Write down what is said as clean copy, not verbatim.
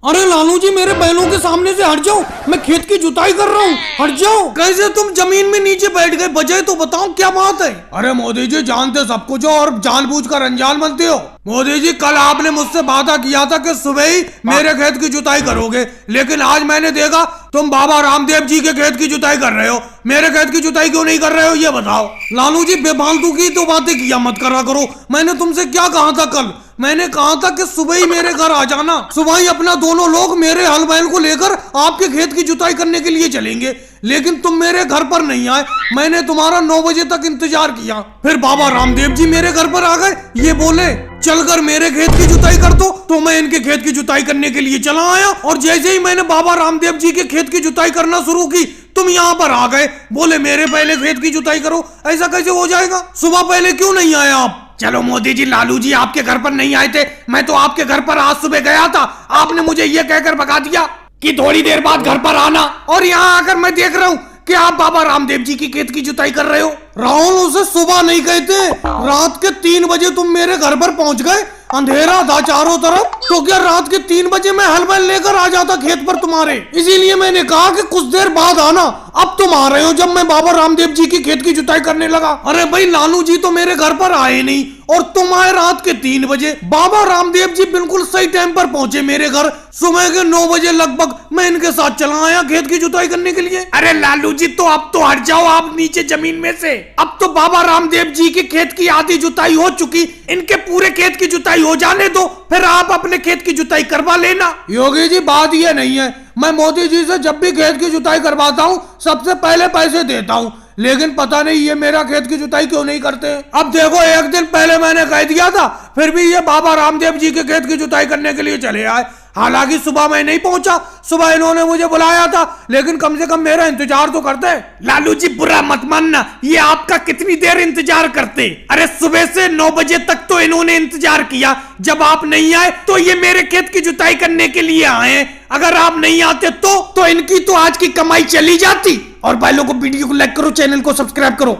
अरे लालू जी मेरे बैलों के सामने से हट जाओ, मैं खेत की जुताई कर रहा हूँ, हट जाओ। कैसे तुम जमीन में नीचे बैठ गए, वजह तो बताओ क्या बात है। अरे मोदी जी जानते सब कुछ हो और जानबूझकर अनजान बनते हो। मोदी जी कल आपने मुझसे वादा किया था कि सुबह ही मेरे खेत की जुताई करोगे, लेकिन आज मैंने देखा तुम बाबा रामदेव जी के खेत की जुताई कर रहे हो। मेरे खेत की जुताई क्यों नहीं कर रहे हो ये बताओ। लालू जी बेफालतू की तो बातें किया मत करा करो। मैंने तुमसे क्या कहा था कल? मैंने कहा था कि सुबह ही मेरे घर आ जाना, सुबह ही अपना दोनों लोग मेरे हल बैल को लेकर आपके खेत की जुताई करने के लिए चलेंगे, लेकिन तुम मेरे घर पर नहीं आए। मैंने तुम्हारा 9 बजे तक इंतजार किया, फिर बाबा रामदेव जी मेरे घर पर आ गए, ये बोले चलकर मेरे खेत की जुताई कर दो, तो मैं इनके खेत की जुताई करने के लिए चला आया। और जैसे ही मैंने बाबा रामदेव जी के खेत की जुताई करना शुरू की, तुम यहाँ पर आ गए, बोले मेरे पहले खेत की जुताई करो। ऐसा कैसे हो जाएगा? सुबह पहले क्यों नहीं आए आप? चलो मोदी जी, लालू जी आपके घर पर नहीं आए थे, मैं तो आपके घर पर आज सुबह गया था। आपने मुझे ये कहकर भगा दिया कि थोड़ी देर बाद घर पर आना, और यहाँ आकर मैं देख रहा हूँ कि आप बाबा रामदेव जी की खेत की जुताई कर रहे हो। राहुल, उसे सुबह नहीं कहते, रात के 3 बजे तुम मेरे घर पर पहुंच गए, अंधेरा था चारों तरफ, तो क्या रात के 3 बजे मैं हल बैल लेकर आ जाता खेत पर तुम्हारे? इसीलिए मैंने कहा कि कुछ देर बाद आना। अब तुम आ रहे हो जब मैं बाबा रामदेव जी की खेत की जुताई करने लगा। अरे भाई लालू जी तो मेरे घर पर आए नहीं, और तुम आए रात के 3 बजे। बाबा रामदेव जी बिल्कुल सही टाइम पर पहुंचे मेरे घर, सुबह के 9 बजे लगभग। मैं इनके साथ चला आया खेत की जुताई करने के लिए। अरे लालू जी तो अब तो हट जाओ आप नीचे जमीन में से। अब तो बाबा रामदेव जी के खेत की आधी जुताई हो चुकी, इनके पूरे खेत की जुताई हो जाने दो, फिर आप अपने खेत की जुताई करवा लेना। योगी जी बात ये नहीं है, मैं मोदी जी से जब भी खेत की जुताई करवाता हूँ सबसे पहले पैसे देता हूँ, लेकिन पता नहीं ये मेरा खेत की जुताई क्यों नहीं करते। अब देखो, एक दिन पहले मैंने कह दिया था, फिर भी ये बाबा रामदेव जी के खेत की जुताई करने के लिए चले आए। हालांकि सुबह मैं नहीं पहुंचा, सुबह इन्होंने मुझे बुलाया था, लेकिन कम से कम मेरा इंतजार तो करते। लालू जी बुरा मत मानना, ये आपका कितनी देर इंतजार करते? अरे सुबह से 9 बजे तक तो इन्होंने इंतजार किया, जब आप नहीं आए तो ये मेरे खेत की जुताई करने के लिए आए। अगर आप नहीं आते तो इनकी तो आज की कमाई चली जाती। और भाई लोगों को वीडियो को लाइक करो, चैनल को सब्सक्राइब करो।